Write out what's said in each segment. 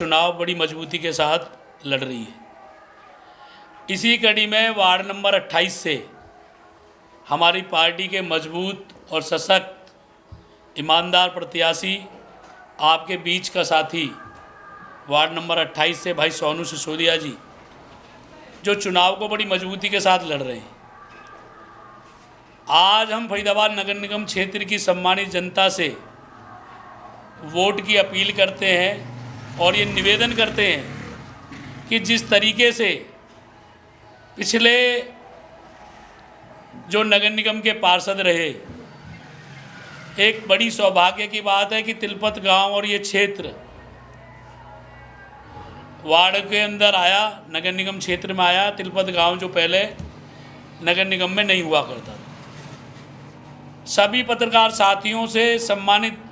चुनाव बड़ी मजबूती के साथ लड़ रही है। इसी कड़ी में वार्ड नंबर 28 से हमारी पार्टी के मजबूत और सशक्त ईमानदार प्रत्याशी, आपके बीच का साथी, वार्ड नंबर 28 से भाई सोनू सिसोदिया जी, जो चुनाव को बड़ी मजबूती के साथ लड़ रहे हैं। आज हम फरीदाबाद नगर निगम क्षेत्र की सम्मानित जनता से वोट की अपील करते हैं और ये निवेदन करते हैं कि जिस तरीके से पिछले जो नगर निगम के पार्षद रहे, एक बड़ी सौभाग्य की बात है कि तिलपत गांव और ये क्षेत्र वार्ड के अंदर आया, नगर निगम क्षेत्र में आया। तिलपत गांव जो पहले नगर निगम में नहीं हुआ करता था। सभी पत्रकार साथियों से, सम्मानित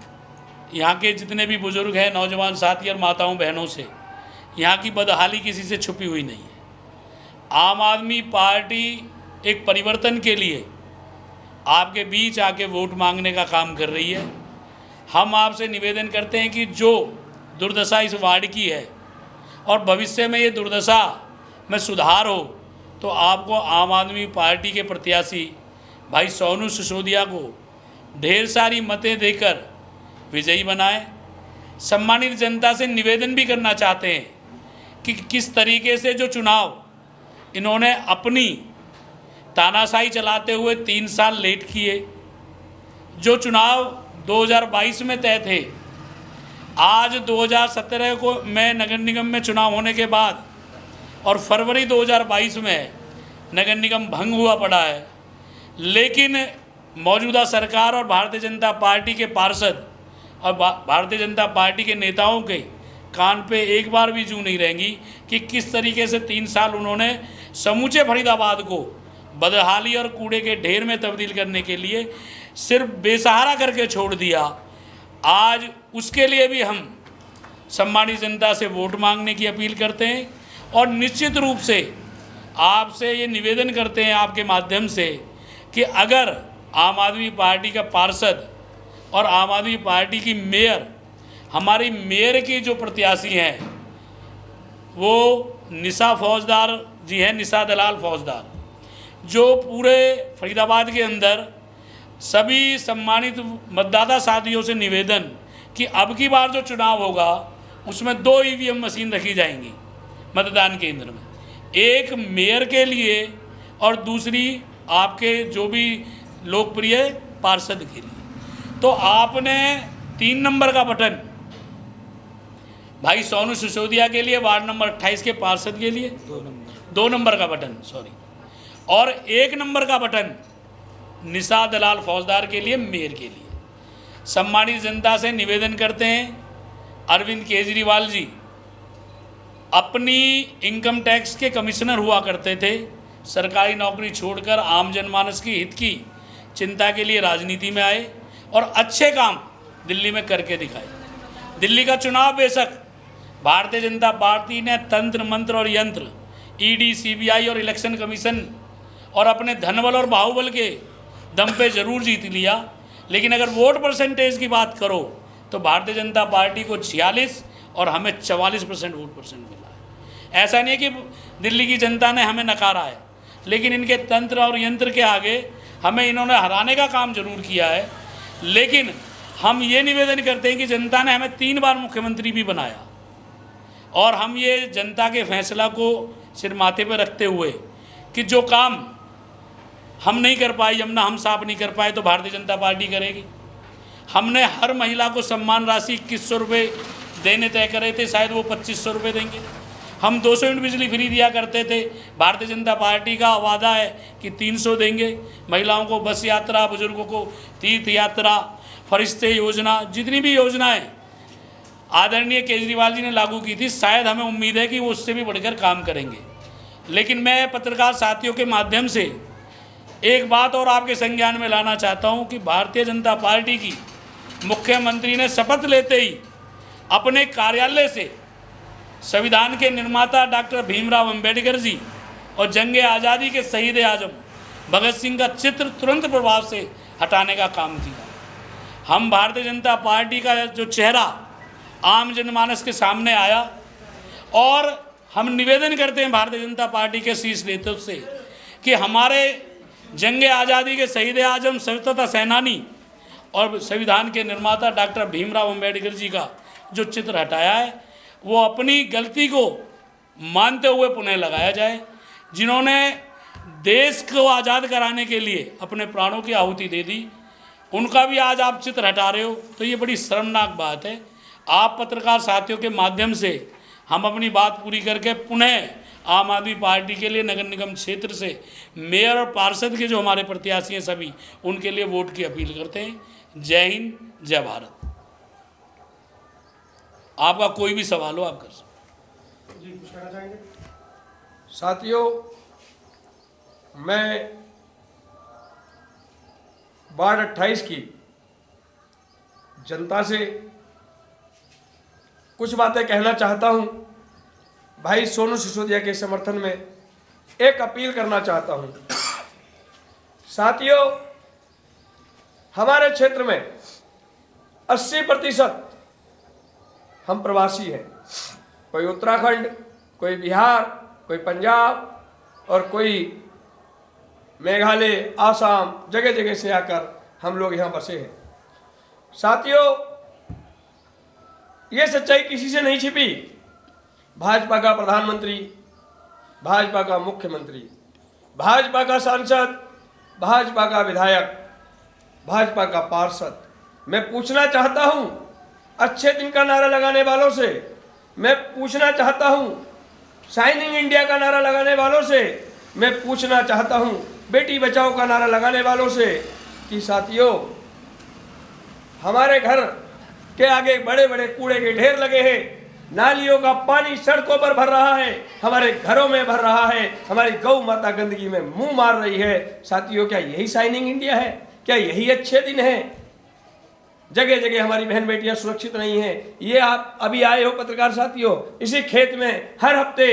यहाँ के जितने भी बुजुर्ग हैं, नौजवान साथी और माताओं बहनों से, यहाँ की बदहाली किसी से छुपी हुई नहीं है। आम आदमी पार्टी एक परिवर्तन के लिए आपके बीच आके वोट मांगने का काम कर रही है। हम आपसे निवेदन करते हैं कि जो दुर्दशा इस वार्ड की है और भविष्य में ये दुर्दशा में सुधार हो, तो आपको आम आदमी पार्टी के प्रत्याशी भाई सोनू सिसोदिया को ढेर सारी मतें देकर विजयी बनाएं। सम्मानित जनता से निवेदन भी करना चाहते हैं कि किस तरीके से जो चुनाव इन्होंने अपनी तानाशाही चलाते हुए 3 साल लेट किए, जो चुनाव 2022 में तय थे, आज 2017 को में नगर निगम में चुनाव होने के बाद और फरवरी 2022 में नगर निगम भंग हुआ पड़ा है, लेकिन मौजूदा सरकार और भारतीय जनता पार्टी के पार्षद और भारतीय जनता पार्टी के नेताओं के कान पे एक बार भी जू नहीं रहेंगी कि किस तरीके से 3 साल उन्होंने समूचे फरीदाबाद को बदहाली और कूड़े के ढेर में तब्दील करने के लिए सिर्फ बेसहारा करके छोड़ दिया। आज उसके लिए भी हम सम्मानित जनता से वोट मांगने की अपील करते हैं और निश्चित रूप से आपसे ये निवेदन करते हैं आपके माध्यम से कि अगर आम आदमी पार्टी का पार्षद और आम आदमी पार्टी की मेयर, हमारी मेयर की जो प्रत्याशी हैं वो निशा फौजदार जी हैं, निशा दलाल फौजदार, जो पूरे फरीदाबाद के अंदर सभी सम्मानित मतदाता साथियों से निवेदन कि अब की बार जो चुनाव होगा उसमें 2 ईवीएम मशीन रखी जाएंगी मतदान केंद्र में, एक मेयर के लिए और दूसरी आपके जो भी लोकप्रिय पार्षद के लिए। तो आपने 3 नंबर का बटन भाई सोनू सिसोदिया के लिए, वार्ड नंबर 28 के पार्षद के लिए 2 नंबर का बटन और 1 नंबर का बटन निशा दलाल फौजदार के लिए, मेयर के लिए। सम्मानित जनता से निवेदन करते हैं, अरविंद केजरीवाल जी अपनी इनकम टैक्स के कमिश्नर हुआ करते थे, सरकारी नौकरी छोड़कर आम जनमानस की हित की चिंता के लिए राजनीति में आए और अच्छे काम दिल्ली में करके दिखाए। दिल्ली का चुनाव बेशक भारतीय जनता पार्टी ने तंत्र मंत्र और यंत्र, ईडी, सीबीआई और इलेक्शन कमीशन और अपने धनबल और बाहुबल के दम पे जरूर जीत लिया, लेकिन अगर वोट परसेंटेज की बात करो तो भारतीय जनता पार्टी को 46 और हमें 44% वोट परसेंट मिला है। ऐसा नहीं है कि दिल्ली की जनता ने हमें नकारा है, लेकिन इनके तंत्र और यंत्र के आगे हमें इन्होंने हराने का काम जरूर किया है। लेकिन हम ये निवेदन करते हैं कि जनता ने हमें 3 बार मुख्यमंत्री भी बनाया और हम ये जनता के फैसला को सिर माथे पर रखते हुए कि जो काम हम नहीं कर पाए, यमुना हम साफ नहीं कर पाए, तो भारतीय जनता पार्टी करेगी। हमने हर महिला को सम्मान राशि 2100 रुपये देने तय करे थे, शायद वो 2500 रुपये देंगे। हम 200 यूनिट बिजली फ्री दिया करते थे, भारतीय जनता पार्टी का वादा है कि 300 देंगे। महिलाओं को बस यात्रा, बुजुर्गों को तीर्थ यात्रा, फरिश्ते योजना, जितनी भी योजनाएं आदरणीय केजरीवाल जी ने लागू की थी, शायद हमें उम्मीद है कि वो उससे भी बढ़कर काम करेंगे। लेकिन मैं पत्रकार साथियों के माध्यम से एक बात और आपके संज्ञान में लाना चाहता हूं कि भारतीय जनता पार्टी की मुख्यमंत्री ने शपथ लेते ही अपने कार्यालय से संविधान के निर्माता डॉक्टर भीमराव अंबेडकर जी और जंग आज़ादी के शहीद आजम भगत सिंह का चित्र तुरंत प्रभाव से हटाने का काम किया। हम भारतीय जनता पार्टी का जो चेहरा आम जनमानस के सामने आया। और हम निवेदन करते हैं भारतीय जनता पार्टी के शीर्ष नेतृत्व से कि हमारे जंगे आज़ादी के शहीद आजम स्वतंत्रता सेनानी और संविधान के निर्माता डॉक्टर भीमराव अम्बेडकर जी का जो चित्र हटाया है वो अपनी गलती को मानते हुए पुनः लगाया जाए। जिन्होंने देश को आज़ाद कराने के लिए अपने प्राणों की आहुति दे दी, उनका भी आज आप चित्र हटा रहे हो, तो ये बड़ी शर्मनाक बात है। आप पत्रकार साथियों के माध्यम से हम अपनी बात पूरी करके पुनः आम आदमी पार्टी के लिए नगर निगम क्षेत्र से मेयर और पार्षद के जो हमारे प्रत्याशी हैं सभी, उनके लिए वोट की अपील करते हैं। जय हिंद, जय भारत। आपका कोई भी सवाल हो आप कर सकते जी, कुछ कहना चाहेंगे? साथियों, मैं वार्ड 28 की जनता से कुछ बातें कहना चाहता हूं। भाई सोनू सिसोदिया के समर्थन में एक अपील करना चाहता हूं। साथियों, हमारे क्षेत्र में 80% हम प्रवासी हैं। कोई उत्तराखंड, कोई बिहार, कोई पंजाब और कोई मेघालय, आसाम, जगह जगह से आकर हम लोग यहाँ बसे हैं। साथियों, ये सच्चाई किसी से नहीं छिपी। भाजपा का प्रधानमंत्री, भाजपा का मुख्यमंत्री, भाजपा का सांसद, भाजपा का विधायक, भाजपा का पार्षद, मैं पूछना चाहता हूं अच्छे दिन का नारा लगाने वालों से, मैं पूछना चाहता हूं शाइनिंग इंडिया का नारा लगाने वालों से, मैं पूछना चाहता हूं बेटी बचाओ का नारा लगाने वालों से कि साथियों, हमारे घर के आगे बड़े बड़े कूड़े के ढेर लगे हैं, नालियों का पानी सड़कों पर भर रहा है, हमारे घरों में भर रहा है, हमारी गौ माता गंदगी में मुंह मार रही है। साथियों, क्या यही शाइनिंग इंडिया है? क्या यही अच्छे दिन है? जगह जगह हमारी बहन बेटियां सुरक्षित नहीं हैं। ये आप अभी आए हो पत्रकार साथियों, इसी खेत में हर हफ्ते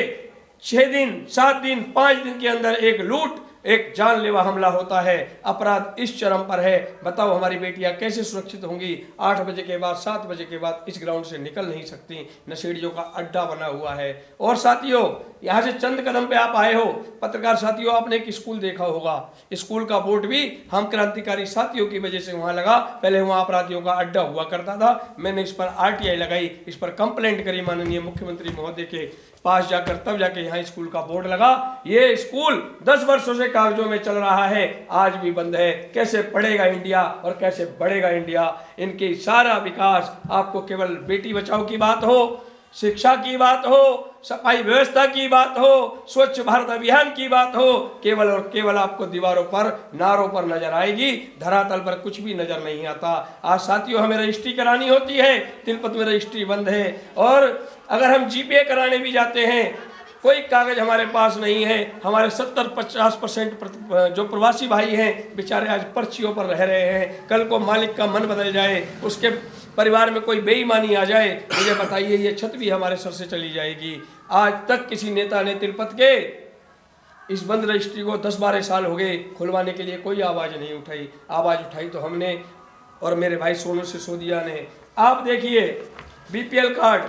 6 दिन, 7 दिन, 5 दिन के अंदर एक लूट, एक जानलेवा हमला होता है। अपराध इस चरम पर है। बताओ हमारी बेटियां कैसे सुरक्षित होंगी? 8 बजे के बाद, 7 बजे के बाद इस ग्राउंड से निकल नहीं सकती। नशेड़ियों का अड्डा बना हुआ है। और साथियों, यहाँ से चंद कदम पे आप आए हो। पत्रकार साथियों, आपने एक स्कूल देखा होगा, स्कूल का बोर्ड भी हम क्रांतिकारी साथियों की वजह से वहां लगा। पहले वहां अपराधियों का अड्डा हुआ करता था। मैंने इस पर RTI लगाई, इस पर कंप्लेंट करी माननीय मुख्यमंत्री महोदय के पास जाकर, तब जाके यहाँ स्कूल का बोर्ड लगा। ये स्कूल 10 वर्षों से कागजों में चल रहा है, आज भी बंद है। कैसे पढ़ेगा इंडिया और कैसे बढ़ेगा इंडिया? इनकी सारा विकास, आपको केवल बेटी बचाओ की बात हो, शिक्षा की बात हो, सफाई व्यवस्था की बात हो, स्वच्छ भारत अभियान की बात हो, केवल और केवल आपको दीवारों पर, नारों पर नजर आएगी, धरातल पर कुछ भी नजर नहीं आता। आज साथियों, हमें रजिस्ट्री करानी होती है, तिलपत में रजिस्ट्री बंद है। और अगर हम GPA कराने भी जाते हैं, कोई कागज हमारे पास नहीं है। हमारे 70-50% जो प्रवासी भाई हैं बेचारे आज पर्चियों पर रह रहे हैं। कल को मालिक का मन बदल जाए, उसके परिवार में कोई बेईमानी आ जाए, मुझे बताइए, ये छत भी हमारे सर से चली जाएगी। आज तक किसी नेता ने तिलपत के इस बंद रजिस्ट्री को 10-12 साल हो गए, खुलवाने के लिए कोई आवाज़ नहीं उठाई। आवाज़ उठाई तो हमने और मेरे भाई सोनू सिसोदिया ने। आप देखिए, BPL कार्ड,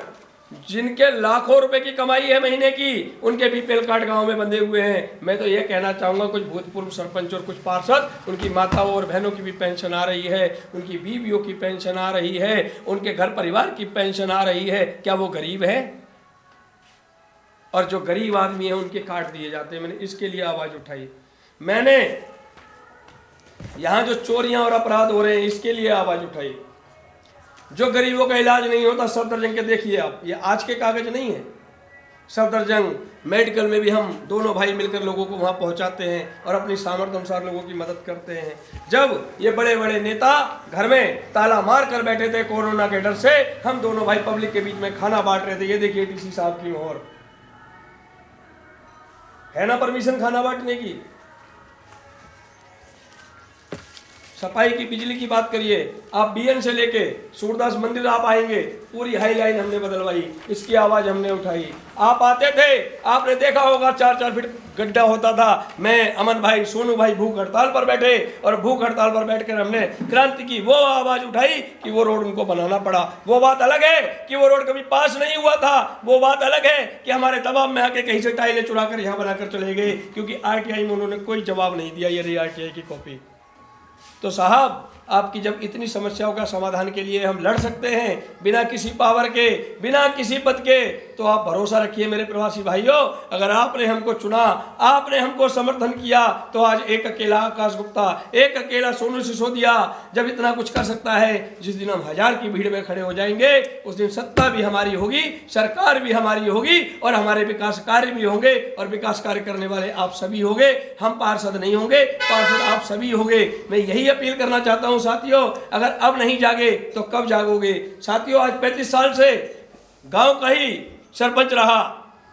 जिनके लाखों रुपए की कमाई है महीने की, उनके BPL कार्ड गांव में बंधे हुए हैं। मैं तो ये कहना चाहूँगा, कुछ भूतपूर्व सरपंच और कुछ पार्षद, उनकी माताओं और बहनों की भी पेंशन आ रही है, उनकी बीवियों की पेंशन आ रही है, उनके घर परिवार की पेंशन आ रही है। क्या वो गरीब है? और जो गरीब आदमी है उनके कार्ड दिए जाते हैं। मैंने इसके लिए आवाज़ उठाई। मैंने यहाँ जो चोरियाँ और अपराध हो रहे हैं, इसके लिए आवाज़ उठाई। जो गरीबों का इलाज नहीं होता, सफदरजंग के देखिए आप, ये आज के कागज नहीं है। सफदरजंग मेडिकल में भी हम दोनों भाई मिलकर लोगों को वहाँ पहुँचाते हैं और अपनी सामर्थ्य अनुसार लोगों की मदद करते हैं। जब ये बड़े बड़े नेता घर में ताला मार कर बैठे थे कोरोना के डर से, हम दोनों भाई पब्लिक के बीच में खाना बांट रहे थे। ये देखिए DC साहब की मोहर है ना, परमिशन खाना बांटने की। सफाई की, बिजली की बात करिए, आप बीएन से लेके सूरदास मंदिर आप आएंगे, पूरी हाई लाइन हमने बदलवाई, इसकी आवाज हमने उठाई। आप आते थे, आपने देखा होगा 4-4 फीट गड्ढा होता था। मैं, अमन भाई, सोनू भाई भूख हड़ताल पर बैठे और भूख हड़ताल पर बैठकर हमने क्रांति की वो आवाज उठाई कि वो रोड उनको बनाना पड़ा। वो बात अलग है कि वो रोड कभी पास नहीं हुआ था, वो बात अलग है कि हमारे दबाव में आके कहीं से टाइलें चुरा कर यहाँ बनाकर चले गए, क्योंकि आरटीआई में उन्होंने कोई जवाब नहीं दिया, ये रही आरटीआई की कॉपी। तो साहब, आपकी जब इतनी समस्याओं का समाधान के लिए हम लड़ सकते हैं बिना किसी पावर के, बिना किसी पद के, तो आप भरोसा रखिए मेरे प्रवासी भाइयों, अगर आपने हमको चुना, आपने हमको समर्थन किया, तो आज एक अकेला आकाश गुप्ता, एक अकेला सोनू सिसोदिया जब इतना कुछ कर सकता है, जिस दिन हम 1000 की भीड़ में खड़े हो जाएंगे, उस दिन सत्ता भी हमारी होगी, सरकार भी हमारी होगी और हमारे विकास कार्य भी होंगे, और विकास कार्य करने वाले आप सभी होंगे। हम पार्षद नहीं होंगे, पार्षद आप सभी होंगे। मैं यही अपील करना चाहता हूं साथियों, अगर अब नहीं जागे तो कब जागोगे? साथियों, आज 35 साल से गांव का ही सरपंच रहा,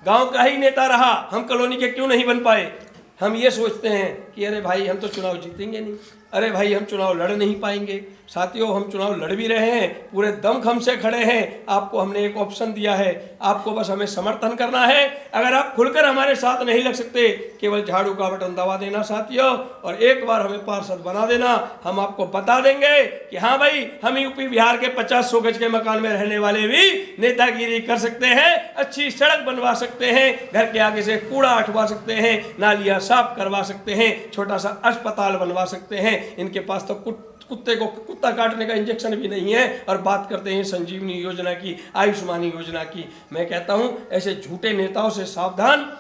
गांव का ही नेता रहा, हम कॉलोनी के क्यों नहीं बन पाए? हम ये सोचते हैं कि अरे भाई हम तो चुनाव जीतेंगे नहीं, अरे भाई हम चुनाव लड़ नहीं पाएंगे। साथियों, हम चुनाव लड़ भी रहे हैं, पूरे दमखम से खड़े हैं। आपको हमने एक ऑप्शन दिया है, आपको बस हमें समर्थन करना है। अगर आप खुलकर हमारे साथ नहीं लग सकते, केवल झाड़ू का बटन दबा देना साथियों, और एक बार हमें पार्षद बना देना। हम आपको बता देंगे कि हाँ भाई, हम यूपी बिहार के 50-100 गज के मकान में रहने वाले भी नेतागिरी कर सकते हैं, अच्छी सड़क बनवा सकते हैं, घर के आगे से कूड़ा हटवा सकते हैं, नालियाँ साफ करवा सकते हैं, छोटा सा अस्पताल बनवा सकते हैं। इनके पास तो कुत्ते को कुत्ता काटने का इंजेक्शन भी नहीं है, और बात करते हैं संजीवनी योजना की, आयुष्मान योजना की। मैं कहता हूं, ऐसे झूठे नेताओं से सावधान।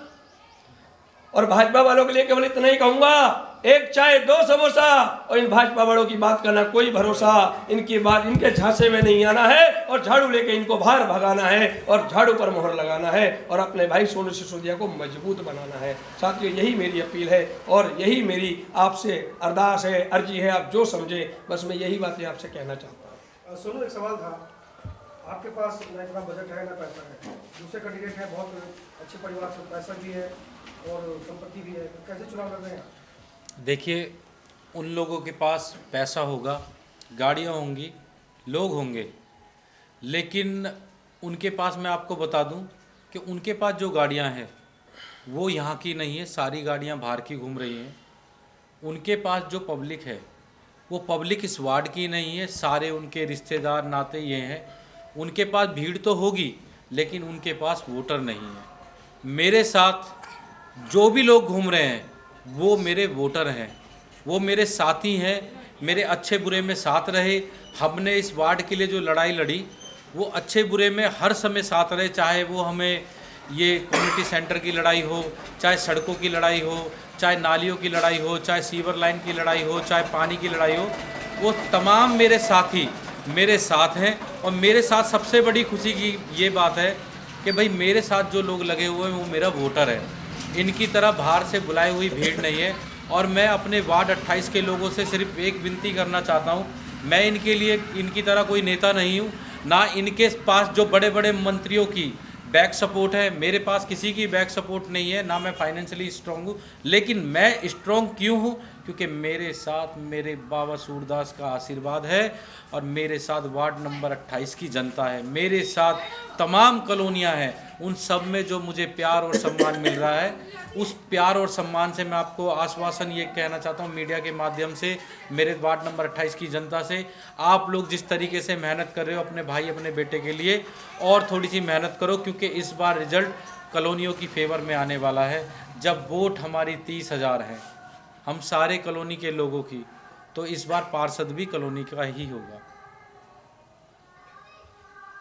और भाजपा वालों के लिए केवल इतना ही कहूंगा, एक चाय 2 समोसा, और इन भाजपा वालों की बात करना कोई भरोसा, इनकी बात, इनके झांसे में नहीं आना है, और झाड़ू लेके इनको बाहर भगाना है, और झाड़ू पर मोहर लगाना है, और अपने भाई सोनू सिसोदिया को मजबूत बनाना है। साथियों, यही मेरी अपील है, और यही मेरी आपसे अरदास है, अर्जी है, आप जो समझे, बस मैं यही बातें आपसे कहना चाहता हूँ। सोनू, एक सवाल था, आपके पास ना इतना बजट है ना पैसा है, दूसरे कैंडिडेट है, बहुत अच्छे परिवार से, पैसा भी है और संपत्ति भी है, तो कैसे चुनाव लड़ रहे हैं? देखिए, उन लोगों के पास पैसा होगा, गाड़ियाँ होंगी, लोग होंगे, लेकिन उनके पास, मैं आपको बता दूं कि उनके पास जो गाड़ियाँ हैं वो यहाँ की नहीं है, सारी गाड़ियाँ बाहर की घूम रही हैं। उनके पास जो पब्लिक है वो पब्लिक इस वार्ड की नहीं है, सारे उनके रिश्तेदार नाते ये हैं। उनके पास भीड़ तो होगी, लेकिन उनके पास वोटर नहीं है। मेरे साथ जो भी लोग घूम रहे हैं वो मेरे वोटर हैं, वो मेरे साथी हैं, मेरे अच्छे बुरे में साथ रहे। हमने इस वार्ड के लिए जो लड़ाई लड़ी, वो अच्छे बुरे में हर समय साथ रहे, चाहे वो हमें ये कम्युनिटी सेंटर की लड़ाई हो, चाहे सड़कों की लड़ाई हो, चाहे नालियों की लड़ाई हो, चाहे सीवर लाइन की लड़ाई हो, चाहे पानी की लड़ाई हो, वो तमाम मेरे साथी मेरे साथ हैं। और मेरे साथ सबसे बड़ी खुशी की ये बात है कि भाई मेरे साथ जो लोग लगे हुए हैं वो मेरा वोटर है, इनकी तरह बाहर से बुलाई हुई भीड़ नहीं है। और मैं अपने वार्ड 28 के लोगों से सिर्फ एक विनती करना चाहता हूँ, मैं इनके लिए इनकी तरह कोई नेता नहीं हूँ, ना इनके पास जो बड़े बड़े मंत्रियों की बैक सपोर्ट है, मेरे पास किसी की बैक सपोर्ट नहीं है, ना मैं फाइनेंशियली स्ट्रॉन्ग हूँ। लेकिन मैं स्ट्रॉन्ग क्यों हूँ? क्योंकि मेरे साथ मेरे बाबा सूरदास का आशीर्वाद है, और मेरे साथ वार्ड नंबर 28 की जनता है, मेरे साथ तमाम कॉलोनियाँ हैं। उन सब में जो मुझे प्यार और सम्मान मिल रहा है, उस प्यार और सम्मान से मैं आपको आश्वासन ये कहना चाहता हूँ मीडिया के माध्यम से, मेरे वार्ड नंबर 28 की जनता से, आप लोग जिस तरीके से मेहनत कर रहे हो अपने भाई अपने बेटे के लिए, और थोड़ी सी मेहनत करो, क्योंकि इस बार रिजल्ट कॉलोनियों की फेवर में आने वाला है। जब वोट हमारी 30,000 है, हम सारे कॉलोनी के लोगों की, तो इस बार पार्षद भी कॉलोनी का ही होगा।